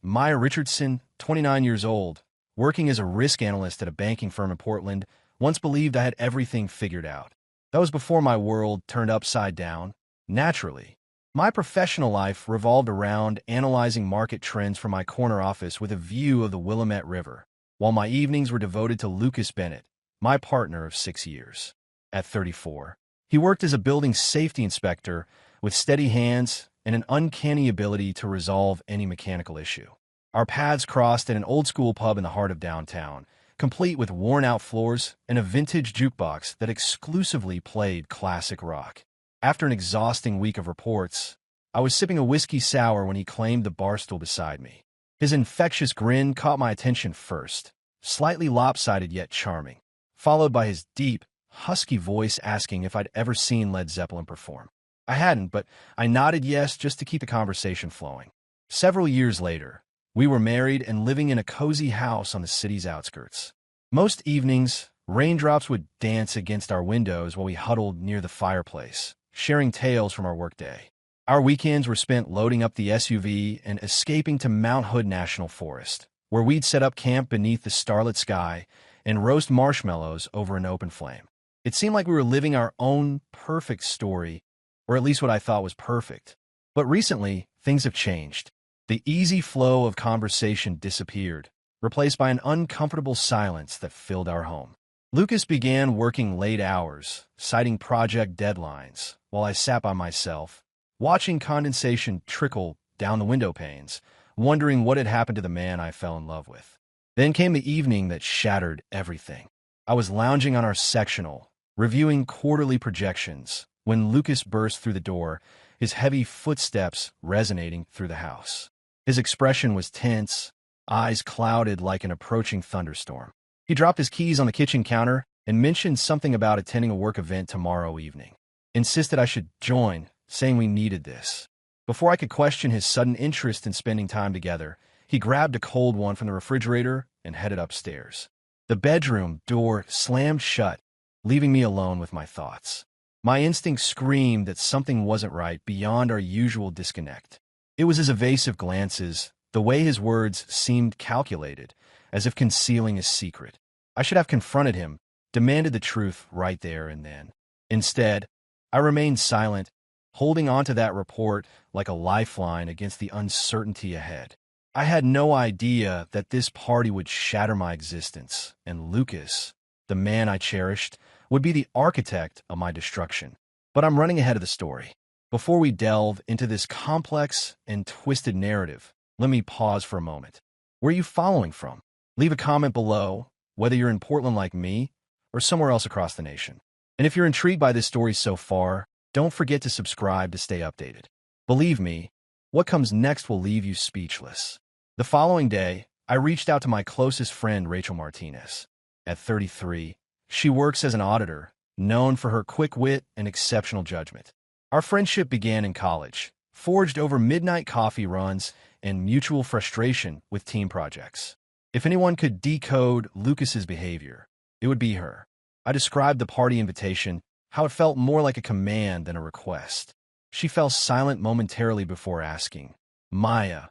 Maya Richardson, 29 years old, working as a risk analyst at a banking firm in Portland, once believed I had everything figured out. That was before my world turned upside down. Naturally, my professional life revolved around analyzing market trends from my corner office with a view of the Willamette River, while my evenings were devoted to Lucas Bennett, my partner of 6 years. At 34, he worked as a building safety inspector with steady hands and an uncanny ability to resolve any mechanical issue. Our paths crossed at an old-school pub in the heart of downtown, complete with worn-out floors and a vintage jukebox that exclusively played classic rock. After an exhausting week of reports, I was sipping a whiskey sour when he claimed the bar stool beside me. His infectious grin caught my attention first, slightly lopsided yet charming, followed by his deep, husky voice asking if I'd ever seen Led Zeppelin perform. I hadn't, but I nodded yes just to keep the conversation flowing. Several years later, we were married and living in a cozy house on the city's outskirts. Most evenings, raindrops would dance against our windows while we huddled near the fireplace, sharing tales from our workday. Our weekends were spent loading up the SUV and escaping to Mount Hood National Forest, where we'd set up camp beneath the starlit sky and roast marshmallows over an open flame. It seemed like we were living our own perfect story, or at least what I thought was perfect. But recently, things have changed. The easy flow of conversation disappeared, replaced by an uncomfortable silence that filled our home. Lucas began working late hours, citing project deadlines, while I sat by myself, watching condensation trickle down the window panes, wondering what had happened to the man I fell in love with. Then came the evening that shattered everything. I was lounging on our sectional, reviewing quarterly projections, when Lucas burst through the door, his heavy footsteps resonating through the house. His expression was tense, eyes clouded like an approaching thunderstorm. He dropped his keys on the kitchen counter and mentioned something about attending a work event tomorrow evening. Insisted I should join, saying we needed this. Before I could question his sudden interest in spending time together, he grabbed a cold one from the refrigerator and headed upstairs. The bedroom door slammed shut, leaving me alone with my thoughts. My instinct screamed that something wasn't right beyond our usual disconnect. It was his evasive glances, the way his words seemed calculated, as if concealing a secret. I should have confronted him, demanded the truth right there and then. Instead, I remained silent, holding onto that report like a lifeline against the uncertainty ahead. I had no idea that this party would shatter my existence, and Lucas, the man I cherished, would be the architect of my destruction. But I'm running ahead of the story. Before we delve into this complex and twisted narrative, let me pause for a moment. Where are you following from? Leave a comment below, whether you're in Portland like me or somewhere else across the nation. And if you're intrigued by this story so far, don't forget to subscribe to stay updated. Believe me, what comes next will leave you speechless. The following day, I reached out to my closest friend, Rachel Martinez. At 33, she works as an auditor, known for her quick wit and exceptional judgment. Our friendship began in college, forged over midnight coffee runs and mutual frustration with team projects. If anyone could decode Lucas's behavior, it would be her. I described the party invitation, how it felt more like a command than a request. She fell silent momentarily before asking, "Maya,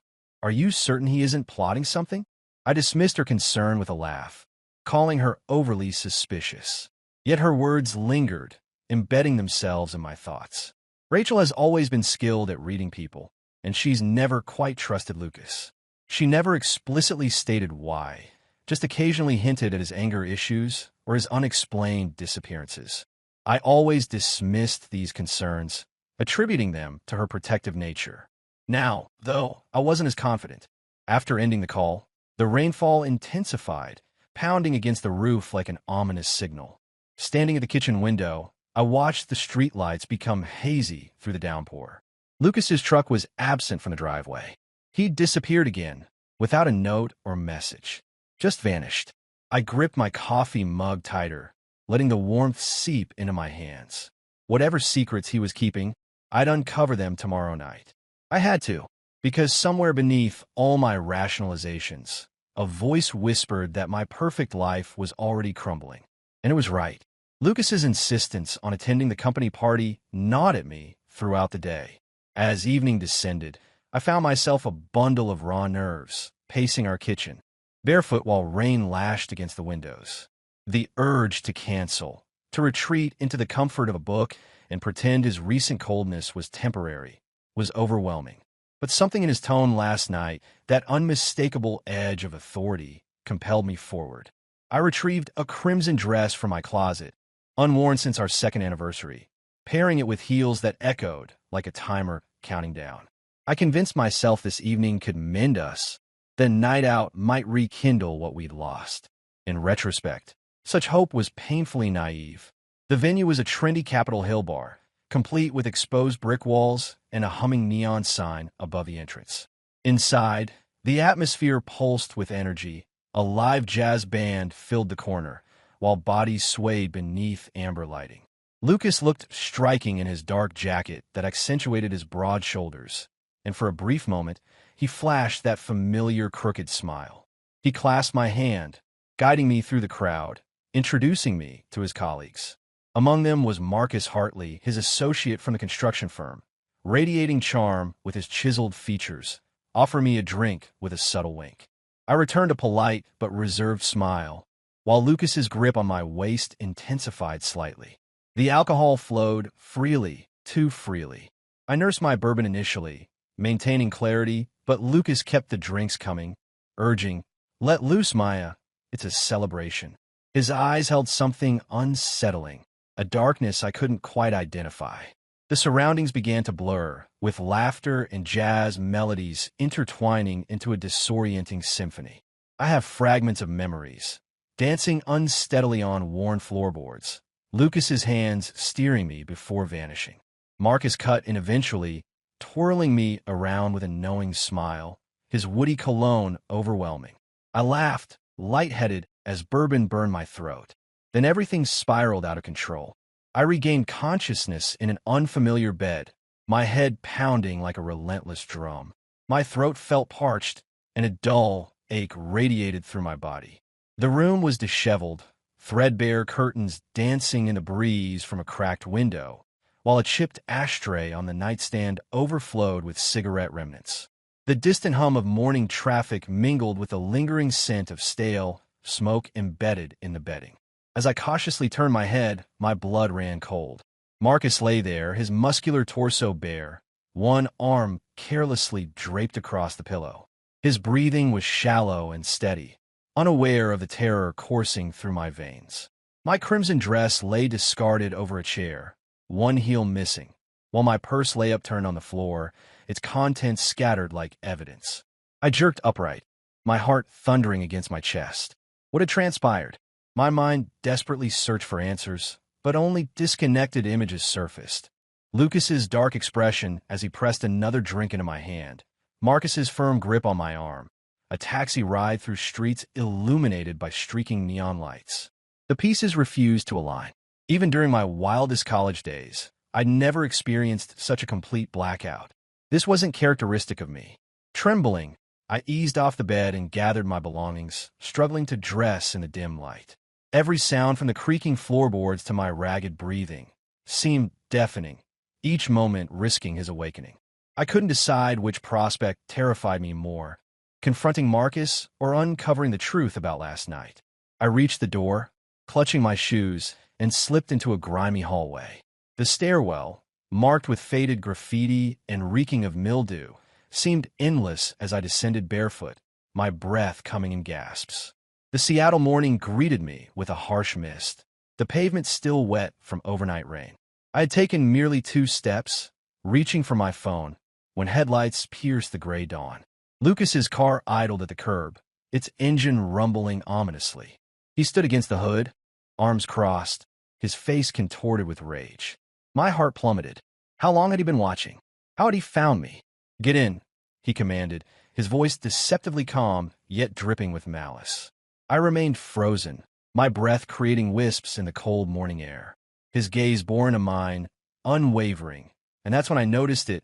are you certain he isn't plotting something?" I dismissed her concern with a laugh, calling her overly suspicious. Yet her words lingered, embedding themselves in my thoughts. Rachel has always been skilled at reading people, and she's never quite trusted Lucas. She never explicitly stated why, just occasionally hinted at his anger issues or his unexplained disappearances. I always dismissed these concerns, attributing them to her protective nature. Now, though, I wasn't as confident. After ending the call, the rainfall intensified, pounding against the roof like an ominous signal. Standing at the kitchen window, I watched the streetlights become hazy through the downpour. Lucas's truck was absent from the driveway. He'd disappeared again, without a note or message. Just vanished. I gripped my coffee mug tighter, letting the warmth seep into my hands. Whatever secrets he was keeping, I'd uncover them tomorrow night. I had to, because somewhere beneath all my rationalizations, a voice whispered that my perfect life was already crumbling. And it was right. Lucas's insistence on attending the company party gnawed at me throughout the day. As evening descended, I found myself a bundle of raw nerves, pacing our kitchen, barefoot while rain lashed against the windows. The urge to cancel, to retreat into the comfort of a book and pretend his recent coldness was temporary, was overwhelming. But something in his tone last night, that unmistakable edge of authority, compelled me forward. I retrieved a crimson dress from my closet, unworn since our second anniversary, pairing it with heels that echoed like a timer counting down. I convinced myself this evening could mend us, the night out might rekindle what we'd lost. In retrospect, such hope was painfully naive. The venue was a trendy Capitol Hill bar, complete with exposed brick walls and a humming neon sign above the entrance. Inside, the atmosphere pulsed with energy. A live jazz band filled the corner, while bodies swayed beneath amber lighting. Lucas looked striking in his dark jacket that accentuated his broad shoulders, and for a brief moment, he flashed that familiar crooked smile. He clasped my hand, guiding me through the crowd, introducing me to his colleagues. Among them was Marcus Hartley, his associate from the construction firm, radiating charm with his chiseled features, offering me a drink with a subtle wink. I returned a polite but reserved smile, while Lucas's grip on my waist intensified slightly. The alcohol flowed freely, too freely. I nursed my bourbon initially, maintaining clarity, but Lucas kept the drinks coming, urging, "Let loose, Maya. It's a celebration." His eyes held something unsettling, a darkness I couldn't quite identify. The surroundings began to blur, with laughter and jazz melodies intertwining into a disorienting symphony. I have fragments of memories, dancing unsteadily on worn floorboards, Lucas's hands steering me before vanishing. Marcus cut in eventually, twirling me around with a knowing smile, his woody cologne overwhelming. I laughed, lightheaded, as bourbon burned my throat. Then everything spiraled out of control. I regained consciousness in an unfamiliar bed, my head pounding like a relentless drum. My throat felt parched, and a dull ache radiated through my body. The room was disheveled, threadbare curtains dancing in the breeze from a cracked window, while a chipped ashtray on the nightstand overflowed with cigarette remnants. The distant hum of morning traffic mingled with a lingering scent of stale smoke embedded in the bedding. As I cautiously turned my head, my blood ran cold. Marcus lay there, his muscular torso bare, one arm carelessly draped across the pillow. His breathing was shallow and steady, unaware of the terror coursing through my veins. My crimson dress lay discarded over a chair, one heel missing, while my purse lay upturned on the floor, its contents scattered like evidence. I jerked upright, my heart thundering against my chest. What had transpired? My mind desperately searched for answers, but only disconnected images surfaced. Lucas's dark expression as he pressed another drink into my hand, Marcus's firm grip on my arm, a taxi ride through streets illuminated by streaking neon lights. The pieces refused to align. Even during my wildest college days, I'd never experienced such a complete blackout. This wasn't characteristic of me. Trembling, I eased off the bed and gathered my belongings, struggling to dress in the dim light. Every sound from the creaking floorboards to my ragged breathing seemed deafening, each moment risking his awakening. I couldn't decide which prospect terrified me more, confronting Marcus or uncovering the truth about last night. I reached the door, clutching my shoes, and slipped into a grimy hallway. The stairwell, marked with faded graffiti and reeking of mildew, seemed endless as I descended barefoot, my breath coming in gasps. The Seattle morning greeted me with a harsh mist, the pavement still wet from overnight rain. I had taken merely 2 steps, reaching for my phone, when headlights pierced the gray dawn. Lucas's car idled at the curb, its engine rumbling ominously. He stood against the hood, arms crossed, his face contorted with rage. My heart plummeted. How long had he been watching? How had he found me? "Get in," he commanded, his voice deceptively calm, yet dripping with malice. I remained frozen, my breath creating wisps in the cold morning air. His gaze bore into mine, unwavering, and that's when I noticed it,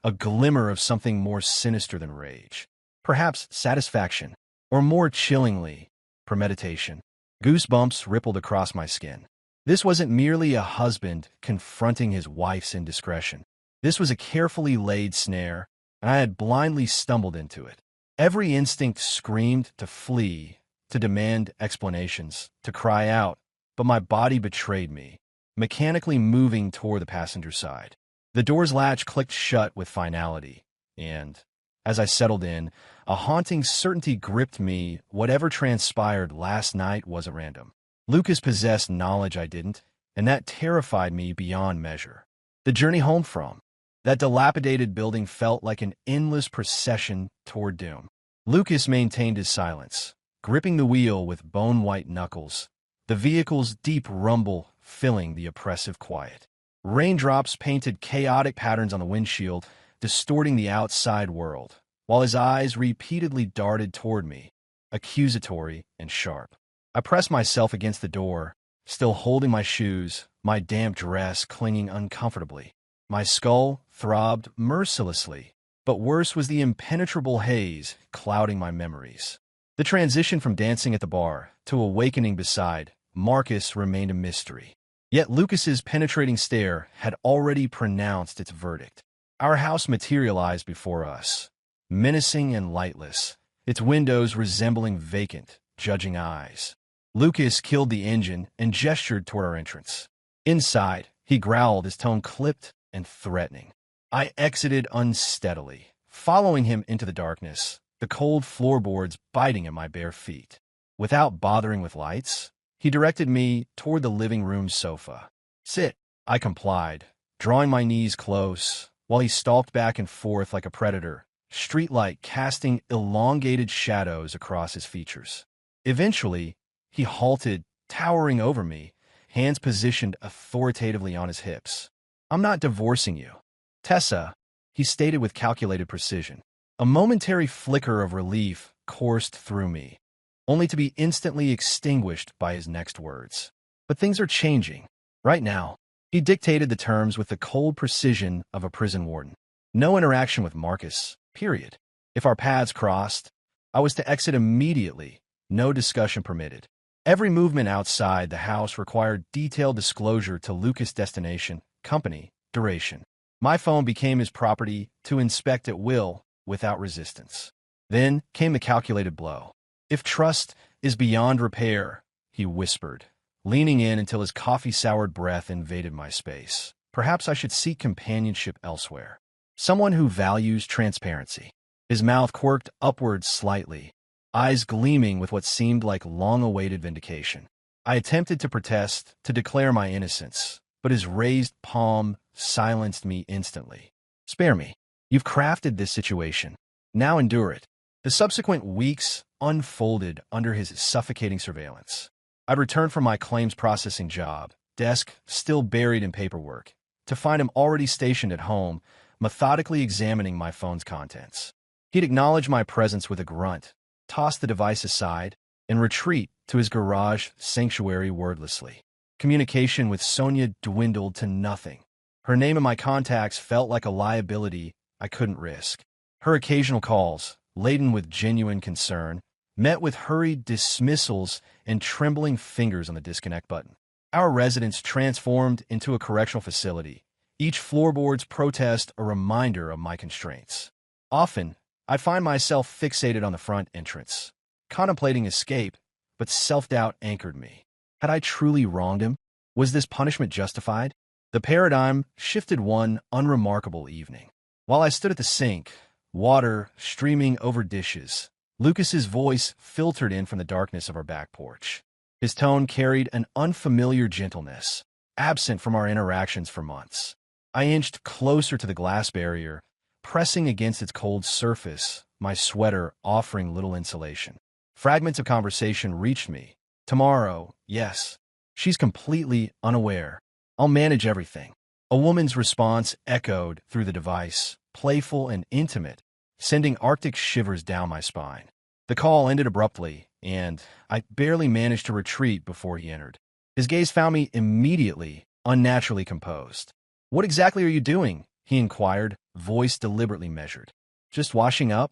a glimmer of something more sinister than rage. Perhaps satisfaction, or more chillingly, premeditation. Goosebumps rippled across my skin. This wasn't merely a husband confronting his wife's indiscretion. This was a carefully laid snare, and I had blindly stumbled into it. Every instinct screamed to flee, to demand explanations, to cry out, but my body betrayed me, mechanically moving toward the passenger side. The door's latch clicked shut with finality, and, as I settled in, a haunting certainty gripped me. Whatever transpired last night wasn't random. Lucas possessed knowledge I didn't, and that terrified me beyond measure. The journey home from that dilapidated building felt like an endless procession toward doom. Lucas maintained his silence, gripping the wheel with bone-white knuckles, the vehicle's deep rumble filling the oppressive quiet. Raindrops painted chaotic patterns on the windshield, distorting the outside world, while his eyes repeatedly darted toward me, accusatory and sharp. I pressed myself against the door, still holding my shoes, my damp dress clinging uncomfortably. My skull throbbed mercilessly, but worse was the impenetrable haze clouding my memories. The transition from dancing at the bar to awakening beside Marcus remained a mystery. Yet Lucas's penetrating stare had already pronounced its verdict. Our house materialized before us, menacing and lightless, its windows resembling vacant, judging eyes. Lucas killed the engine and gestured toward our entrance. Inside, he growled, his tone clipped and threatening. I exited unsteadily, following him into the darkness, the cold floorboards biting at my bare feet. Without bothering with lights, he directed me toward the living room sofa. "Sit," I complied, drawing my knees close, while he stalked back and forth like a predator, streetlight casting elongated shadows across his features. Eventually, he halted, towering over me, hands positioned authoritatively on his hips. "I'm not divorcing you, Tessa," he stated with calculated precision. A momentary flicker of relief coursed through me, only to be instantly extinguished by his next words. "But things are changing. Right now." He dictated the terms with the cold precision of a prison warden. No interaction with Marcus, period. If our paths crossed, I was to exit immediately, no discussion permitted. Every movement outside the house required detailed disclosure to Lucas' destination, company, duration. My phone became his property to inspect at will, without resistance. Then came the calculated blow. "If trust is beyond repair," he whispered, leaning in until his coffee-soured breath invaded my space, "perhaps I should seek companionship elsewhere. Someone who values transparency." His mouth quirked upward slightly, eyes gleaming with what seemed like long-awaited vindication. I attempted to protest, to declare my innocence, but his raised palm silenced me instantly. "Spare me. You've crafted this situation. Now endure it." The subsequent weeks unfolded under his suffocating surveillance. I'd returned from my claims processing job, desk still buried in paperwork, to find him already stationed at home, methodically examining my phone's contents. He'd acknowledge my presence with a grunt, toss the device aside, and retreat to his garage sanctuary wordlessly. Communication with Sonia dwindled to nothing. Her name in my contacts felt like a liability I couldn't risk. Her occasional calls, laden with genuine concern, met with hurried dismissals and trembling fingers on the disconnect button. Our residence transformed into a correctional facility, each floorboard's protest a reminder of my constraints. Often, I'd find myself fixated on the front entrance, contemplating escape, but self-doubt anchored me. Had I truly wronged him? Was this punishment justified? The paradigm shifted one unremarkable evening. While I stood at the sink, water streaming over dishes, Lucas's voice filtered in from the darkness of our back porch. His tone carried an unfamiliar gentleness, absent from our interactions for months. I inched closer to the glass barrier, pressing against its cold surface, my sweater offering little insulation. Fragments of conversation reached me. "Tomorrow, yes." "She's completely unaware. I'll manage everything." A woman's response echoed through the device, playful and intimate, sending Arctic shivers down my spine. The call ended abruptly, and I barely managed to retreat before he entered. His gaze found me immediately, unnaturally composed. "What exactly are you doing?" he inquired, voice deliberately measured. "Just washing up,"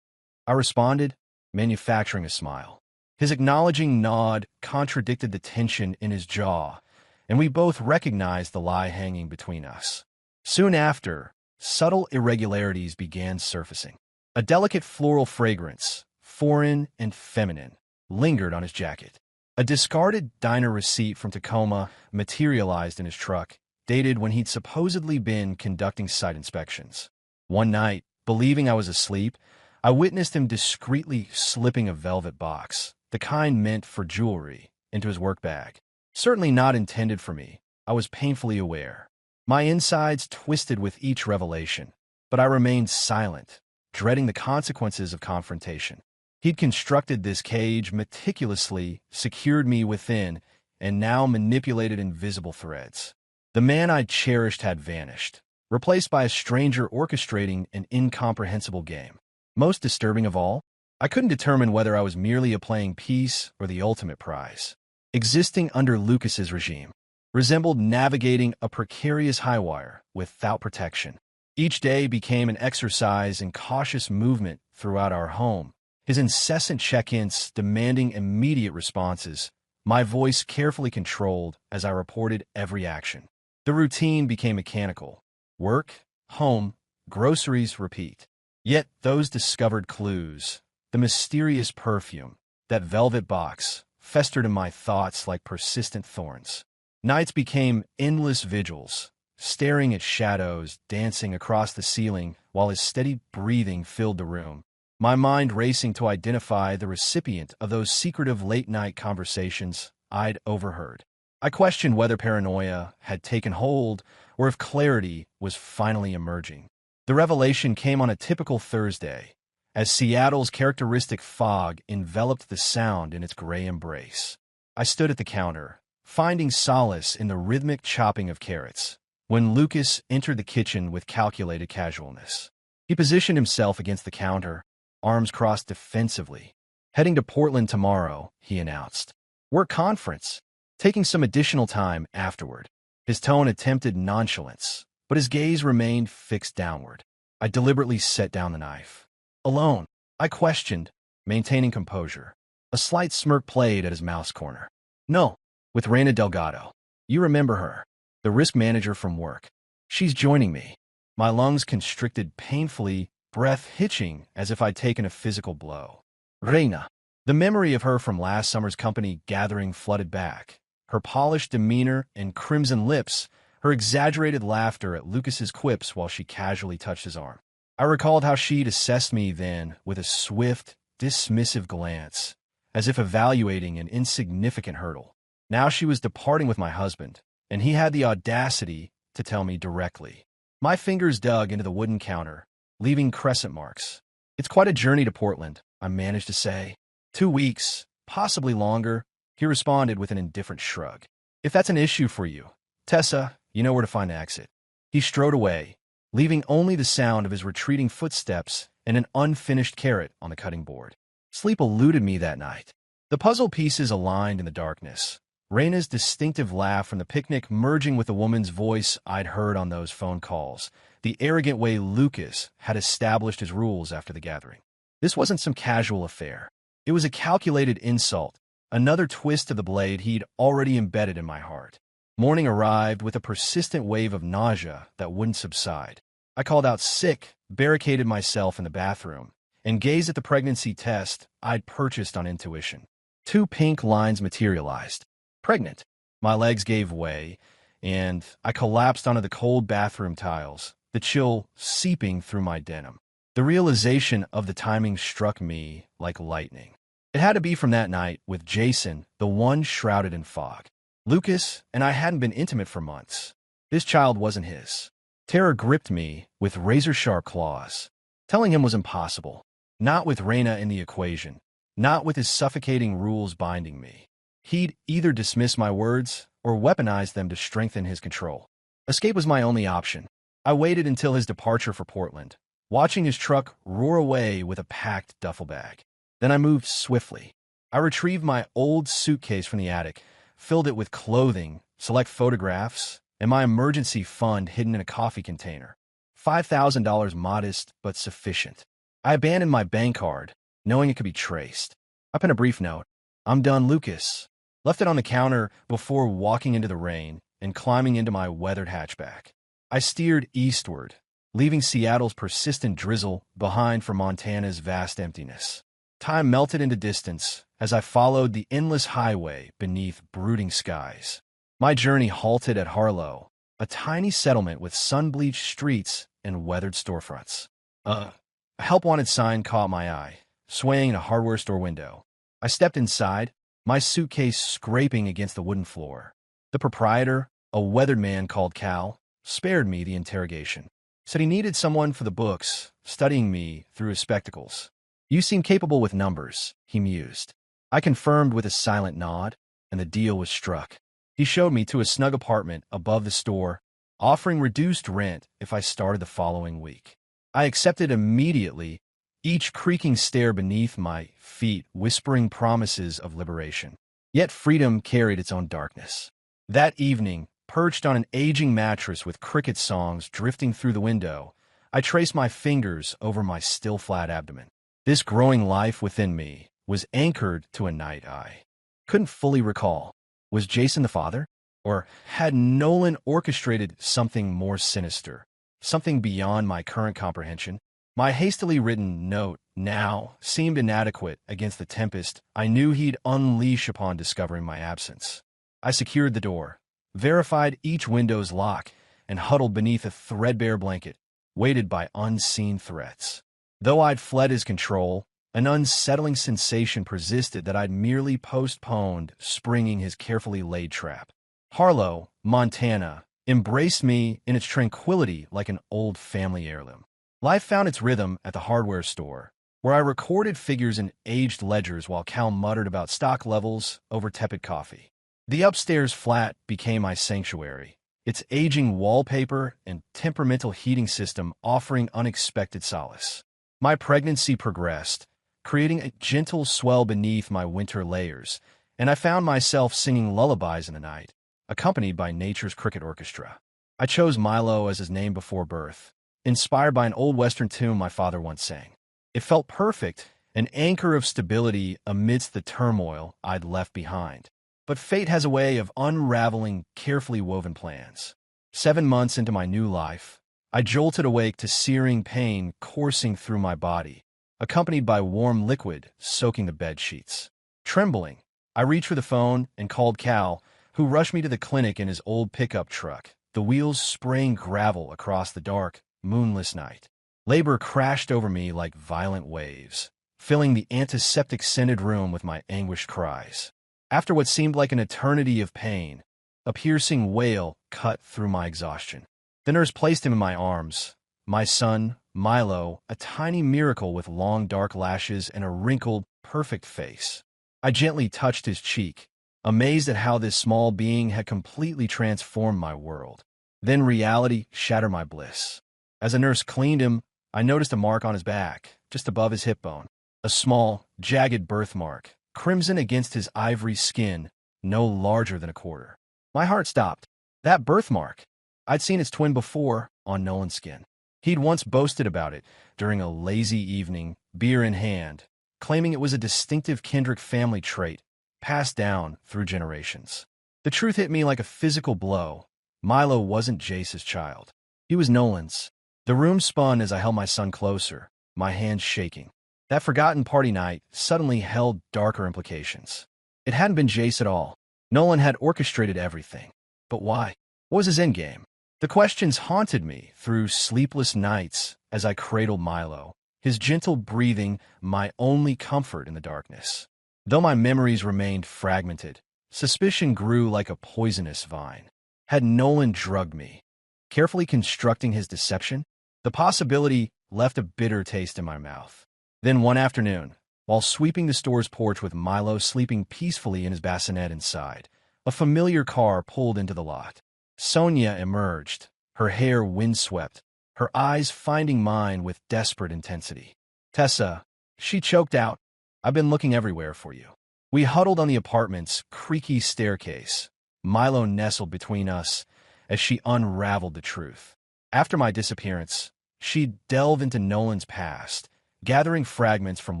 I responded, manufacturing a smile. His acknowledging nod contradicted the tension in his jaw, and we both recognized the lie hanging between us. Soon after, subtle irregularities began surfacing. A delicate floral fragrance, foreign and feminine, lingered on his jacket. A discarded diner receipt from Tacoma materialized in his truck, dated when he'd supposedly been conducting site inspections. One night, believing I was asleep, I witnessed him discreetly slipping a velvet box, the kind meant for jewelry, into his work bag. Certainly not intended for me, I was painfully aware. My insides twisted with each revelation, but I remained silent, dreading the consequences of confrontation. He'd constructed this cage meticulously, secured me within, and now manipulated invisible threads. The man I'd cherished had vanished, replaced by a stranger orchestrating an incomprehensible game. Most disturbing of all, I couldn't determine whether I was merely playing peace or the ultimate prize. Existing under Lucas's regime resembled navigating a precarious highwire without protection. Each day became an exercise in cautious movement throughout our home, his incessant check-ins demanding immediate responses, my voice carefully controlled as I reported every action. The routine became mechanical. Work, home, groceries, repeat. Yet those discovered clues, the mysterious perfume, that velvet box, festered in my thoughts like persistent thorns. Nights became endless vigils, staring at shadows dancing across the ceiling while his steady breathing filled the room, my mind racing to identify the recipient of those secretive late-night conversations I'd overheard. I questioned whether paranoia had taken hold or if clarity was finally emerging. The revelation came on a typical Thursday, as Seattle's characteristic fog enveloped the sound in its gray embrace. I stood at the counter, finding solace in the rhythmic chopping of carrots, when Lucas entered the kitchen with calculated casualness. He positioned himself against the counter, arms crossed defensively. "Heading to Portland tomorrow," he announced. "Work conference. Taking some additional time afterward." His tone attempted nonchalance, but his gaze remained fixed downward. I deliberately set down the knife. "Alone?" I questioned, maintaining composure. A slight smirk played at his mouth's corner. "No, with Reina Delgado. You remember her, the risk manager from work. She's joining me." My lungs constricted painfully, breath hitching as if I'd taken a physical blow. Reina. The memory of her from last summer's company gathering flooded back. Her polished demeanor and crimson lips, her exaggerated laughter at Lucas's quips while she casually touched his arm. I recalled how she'd assessed me then with a swift, dismissive glance, as if evaluating an insignificant hurdle. Now she was departing with my husband, and he had the audacity to tell me directly. My fingers dug into the wooden counter, leaving crescent marks. "It's quite a journey to Portland," I managed to say. "2 weeks, possibly longer," he responded with an indifferent shrug. "If that's an issue for you, Tessa, you know where to find the exit." He strode away, leaving only the sound of his retreating footsteps and an unfinished carrot on the cutting board. Sleep eluded me that night. The puzzle pieces aligned in the darkness. Reina's distinctive laugh from the picnic merging with the woman's voice I'd heard on those phone calls, the arrogant way Lucas had established his rules after the gathering. This wasn't some casual affair. It was a calculated insult, another twist of the blade he'd already embedded in my heart. Morning arrived with a persistent wave of nausea that wouldn't subside. I called out sick, barricaded myself in the bathroom, and gazed at the pregnancy test I'd purchased on intuition. 2 pink lines materialized. Pregnant. My legs gave way, and I collapsed onto the cold bathroom tiles, the chill seeping through my denim. The realization of the timing struck me like lightning. It had to be from that night with Jason, the one shrouded in fog. Lucas and I hadn't been intimate for months. This child wasn't his. Terror gripped me with razor-sharp claws. Telling him was impossible. Not with Reina in the equation. Not with his suffocating rules binding me. He'd either dismiss my words or weaponize them to strengthen his control. Escape was my only option. I waited until his departure for Portland, watching his truck roar away with a packed duffel bag. Then I moved swiftly. I retrieved my old suitcase from the attic, filled it with clothing, select photographs, and my emergency fund hidden in a coffee container. $5,000 modest but sufficient. I abandoned my bank card, knowing it could be traced. I penned a brief note. "I'm done, Lucas." Left it on the counter before walking into the rain and climbing into my weathered hatchback. I steered eastward, leaving Seattle's persistent drizzle behind for Montana's vast emptiness. Time melted into distance as I followed the endless highway beneath brooding skies. My journey halted at Harlow, a tiny settlement with sun-bleached streets and weathered storefronts. A help-wanted sign caught my eye, swaying in a hardware store window. I stepped inside, my suitcase scraping against the wooden floor. The proprietor, a weathered man called Cal, spared me the interrogation. Said he needed someone for the books, studying me through his spectacles. "You seem capable with numbers," he mused. I confirmed with a silent nod, and the deal was struck. He showed me to a snug apartment above the store, offering reduced rent if I started the following week. I accepted immediately, each creaking stair beneath my feet whispering promises of liberation. Yet freedom carried its own darkness. That evening, perched on an aging mattress with cricket songs drifting through the window, I traced my fingers over my still flat abdomen. This growing life within me was anchored to a night I couldn't fully recall. Was Jason the father? Or had Nolan orchestrated something more sinister, something beyond my current comprehension? My hastily written note now seemed inadequate against the tempest I knew he'd unleash upon discovering my absence. I secured the door, verified each window's lock, and huddled beneath a threadbare blanket, weighted by unseen threats. Though I'd fled his control, an unsettling sensation persisted that I'd merely postponed springing his carefully laid trap. Harlow, Montana, embraced me in its tranquility like an old family heirloom. Life found its rhythm at the hardware store, where I recorded figures in aged ledgers while Cal muttered about stock levels over tepid coffee. The upstairs flat became my sanctuary, its aging wallpaper and temperamental heating system offering unexpected solace. My pregnancy progressed, creating a gentle swell beneath my winter layers, and I found myself singing lullabies in the night, accompanied by nature's cricket orchestra. I chose Milo as his name before birth, inspired by an old Western tune my father once sang. It felt perfect, an anchor of stability amidst the turmoil I'd left behind. But fate has a way of unraveling carefully woven plans. 7 months into my new life, I jolted awake to searing pain coursing through my body, accompanied by warm liquid soaking the bed sheets. Trembling, I reached for the phone and called Cal, who rushed me to the clinic in his old pickup truck, the wheels spraying gravel across the dark, moonless night. Labor crashed over me like violent waves, filling the antiseptic-scented room with my anguished cries. After what seemed like an eternity of pain, a piercing wail cut through my exhaustion. The nurse placed him in my arms. My son, Milo, a tiny miracle with long dark lashes and a wrinkled, perfect face. I gently touched his cheek, amazed at how this small being had completely transformed my world. Then reality shattered my bliss. As the nurse cleaned him, I noticed a mark on his back, just above his hip bone. A small, jagged birthmark, crimson against his ivory skin, no larger than a quarter. My heart stopped. That birthmark! I'd seen its twin before, on Nolan's skin. He'd once boasted about it during a lazy evening, beer in hand, claiming it was a distinctive Kendrick family trait, passed down through generations. The truth hit me like a physical blow. Milo wasn't Jace's child. He was Nolan's. The room spun as I held my son closer, my hands shaking. That forgotten party night suddenly held darker implications. It hadn't been Jace at all. Nolan had orchestrated everything. But why? What was his endgame? The questions haunted me through sleepless nights as I cradled Milo, his gentle breathing my only comfort in the darkness. Though my memories remained fragmented, suspicion grew like a poisonous vine. Had Nolan drugged me? Carefully constructing his deception? The possibility left a bitter taste in my mouth. Then one afternoon, while sweeping the store's porch with Milo sleeping peacefully in his bassinet inside, a familiar car pulled into the lot. Sonia emerged, her hair windswept, her eyes finding mine with desperate intensity. "Tessa," she choked out, "I've been looking everywhere for you." We huddled on the apartment's creaky staircase. Milo nestled between us as she unraveled the truth. After my disappearance, she'd delve into Nolan's past, gathering fragments from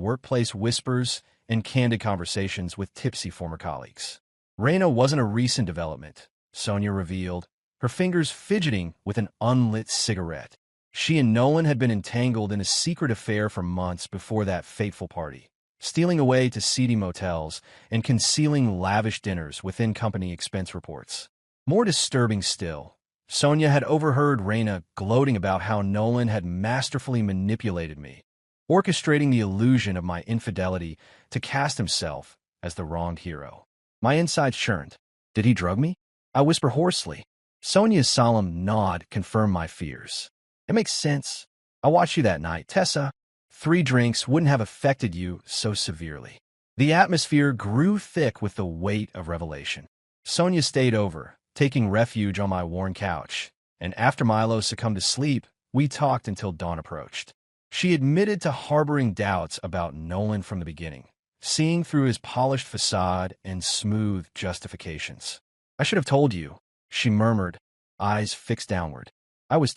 workplace whispers and candid conversations with tipsy former colleagues. Raina wasn't a recent development, Sonia revealed, her fingers fidgeting with an unlit cigarette. She and Nolan had been entangled in a secret affair for months before that fateful party, stealing away to seedy motels and concealing lavish dinners within company expense reports. More disturbing still, Sonia had overheard Raina gloating about how Nolan had masterfully manipulated me, orchestrating the illusion of my infidelity to cast himself as the wronged hero. My insides churned. Did he drug me? I whisper hoarsely. Sonia's solemn nod confirmed my fears. It makes sense. I watched you that night, Tessa. 3 drinks wouldn't have affected you so severely. The atmosphere grew thick with the weight of revelation. Sonia stayed over, taking refuge on my worn couch, and after Milo succumbed to sleep, we talked until dawn approached. She admitted to harboring doubts about Nolan from the beginning, seeing through his polished facade and smooth justifications. I should have told you, she murmured, eyes fixed downward. I was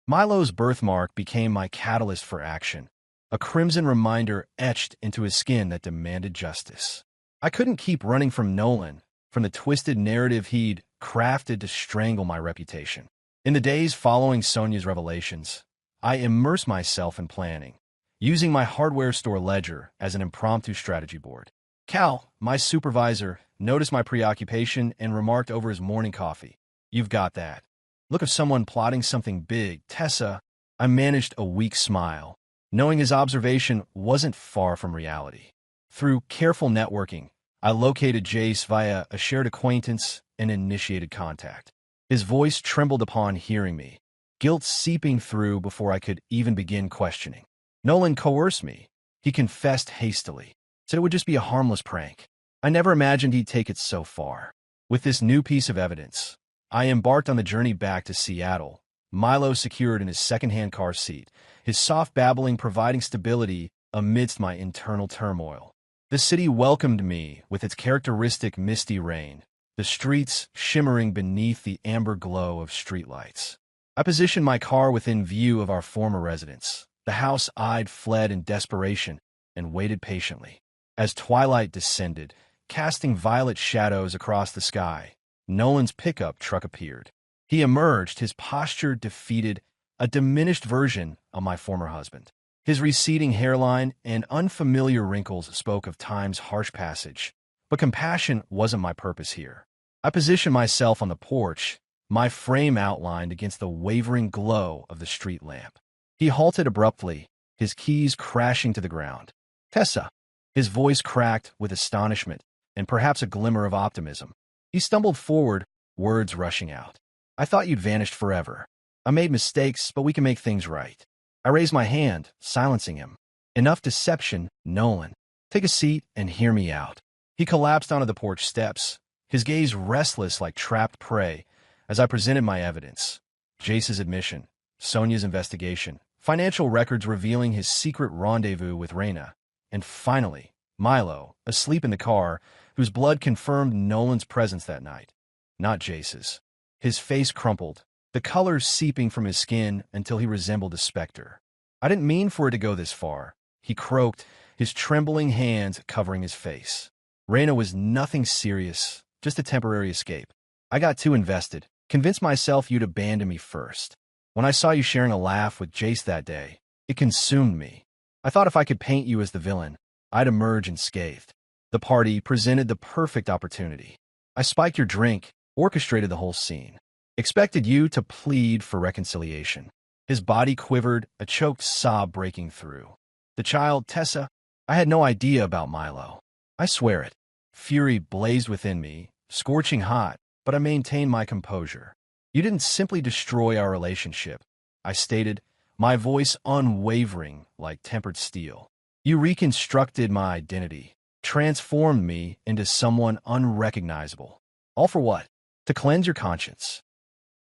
Milo's birthmark became my catalyst for action, a crimson reminder etched into his skin that demanded justice. I couldn't keep running from Nolan, from the twisted narrative he'd crafted to strangle my reputation. In the days following Sonia's revelations, I immersed myself in planning, using my hardware store ledger as an impromptu strategy board. Cal, my supervisor, noticed my preoccupation and remarked over his morning coffee, "You've got that look of someone plotting something big, Tessa." I managed a weak smile, knowing his observation wasn't far from reality. Through careful networking, I located Jace via a shared acquaintance and initiated contact. His voice trembled upon hearing me, guilt seeping through before I could even begin questioning. Nolan coerced me. He confessed hastily, said it would just be a harmless prank. I never imagined he'd take it so far. With this new piece of evidence, I embarked on the journey back to Seattle, Milo secured in his second-hand car seat, his soft babbling providing stability amidst my internal turmoil. The city welcomed me with its characteristic misty rain, the streets shimmering beneath the amber glow of streetlights. I positioned my car within view of our former residence. The house eyed fled in desperation and waited patiently. As twilight descended, casting violet shadows across the sky, Nolan's pickup truck appeared. He emerged, his posture defeated, a diminished version of my former husband. His receding hairline and unfamiliar wrinkles spoke of time's harsh passage, but compassion wasn't my purpose here. I positioned myself on the porch, my frame outlined against the wavering glow of the street lamp. He halted abruptly, his keys crashing to the ground. "Tessa." His voice cracked with astonishment and perhaps a glimmer of optimism. He stumbled forward, words rushing out. "I thought you'd vanished forever. I made mistakes, but we can make things right." I raised my hand, silencing him. "Enough deception, Nolan. Take a seat and hear me out." He collapsed onto the porch steps, his gaze restless like trapped prey, as I presented my evidence. Jace's admission, Sonia's investigation, financial records revealing his secret rendezvous with Raina, and finally, Milo, asleep in the car, whose blood confirmed Nolan's presence that night, not Jace's. His face crumpled, the color seeping from his skin until he resembled a specter. "I didn't mean for it to go this far," he croaked, his trembling hands covering his face. "Raina was nothing serious, just a temporary escape. I got too invested, convinced myself you'd abandon me first. When I saw you sharing a laugh with Jace that day, it consumed me. I thought if I could paint you as the villain, I'd emerge unscathed. The party presented the perfect opportunity. I spiked your drink, orchestrated the whole scene. Expected you to plead for reconciliation." His body quivered, a choked sob breaking through. "The child, Tessa, I had no idea about Milo. I swear it." Fury blazed within me, scorching hot, but I maintained my composure. "You didn't simply destroy our relationship," I stated, my voice unwavering like tempered steel. "You reconstructed my identity, transformed me into someone unrecognizable. All for what? To cleanse your conscience."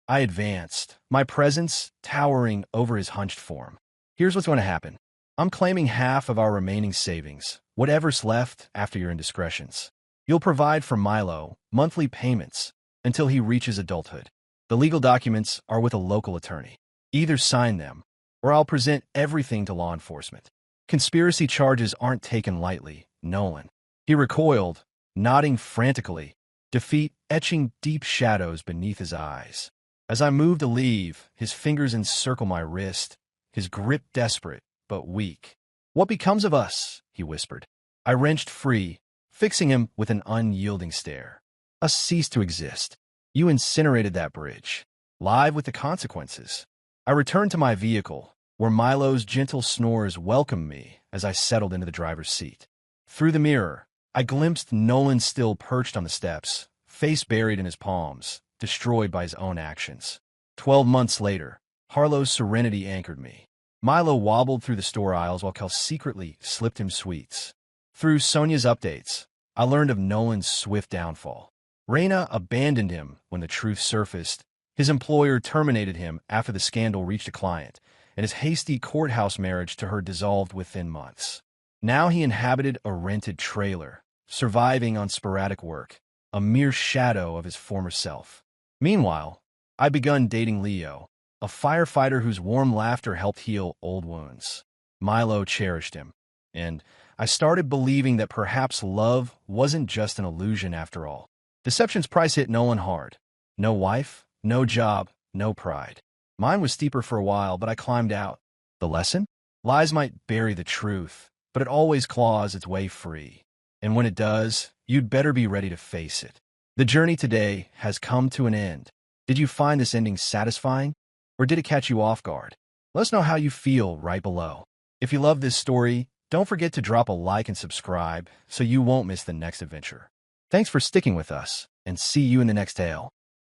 I advanced, my presence towering over his hunched form. "Here's what's going to happen. I'm claiming half of our remaining savings, whatever's left after your indiscretions. You'll provide for Milo monthly payments until he reaches adulthood. The legal documents are with a local attorney. Either sign them, or I'll present everything to law enforcement. Conspiracy charges aren't taken lightly, Nolan." He recoiled, nodding frantically, defeat etching deep shadows beneath his eyes. As I moved to leave, his fingers encircle my wrist, his grip desperate but weak. "What becomes of us?" he whispered. I wrenched free, fixing him with an unyielding stare. "Us cease to exist. You incinerated that bridge. Live with the consequences." I returned to my vehicle, where Milo's gentle snores welcomed me as I settled into the driver's seat. Through the mirror, I glimpsed Nolan still perched on the steps, face buried in his palms, destroyed by his own actions. 12 months later, Harlow's serenity anchored me. Milo wobbled through the store aisles while Kel secretly slipped him sweets. Through Sonia's updates, I learned of Nolan's swift downfall. Raina abandoned him when the truth surfaced. His employer terminated him after the scandal reached a client, and his hasty courthouse marriage to her dissolved within months. Now he inhabited a rented trailer, surviving on sporadic work, a mere shadow of his former self. Meanwhile, I'd begun dating Leo, a firefighter whose warm laughter helped heal old wounds. Milo cherished him, and I started believing that perhaps love wasn't just an illusion after all. Deception's price hit Nolan hard. No wife, no job, no pride. Mine was steeper for a while, but I climbed out. The lesson? Lies might bury the truth, but it always claws its way free. And when it does, you'd better be ready to face it. The journey today has come to an end. Did you find this ending satisfying, or did it catch you off guard? Let us know how you feel right below. If you love this story, don't forget to drop a like and subscribe so you won't miss the next adventure. Thanks for sticking with us, and see you in the next tale.